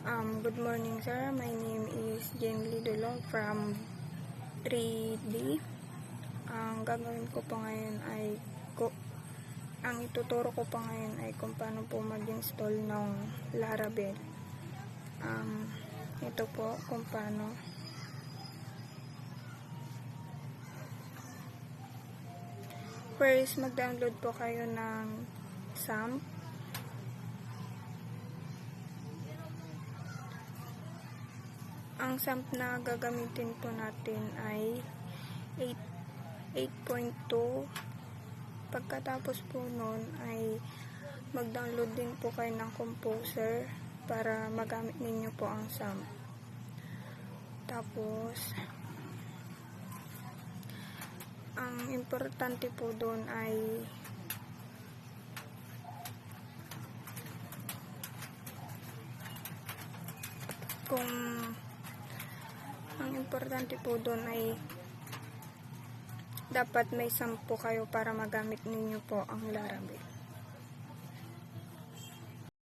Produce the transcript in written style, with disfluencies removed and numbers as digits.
Good morning sir, my name is Jane Lidolo from 3D. Ang gagawin ko po ngayon ay ang ituturo ko pa ngayon ay kung paano po mag-install ng Laravel. Ito po kung paano. First, mag-download po kayo ng XAMPP. Ang XAMPP na gagamitin po natin ay 8.2. Pagkatapos po nun ay mag-download din po kayo ng Composer para magamit ninyo po ang XAMPP. Tapos ang importante po doon ay dapat may XAMPP po kayo para magamit ninyo po ang Laravel.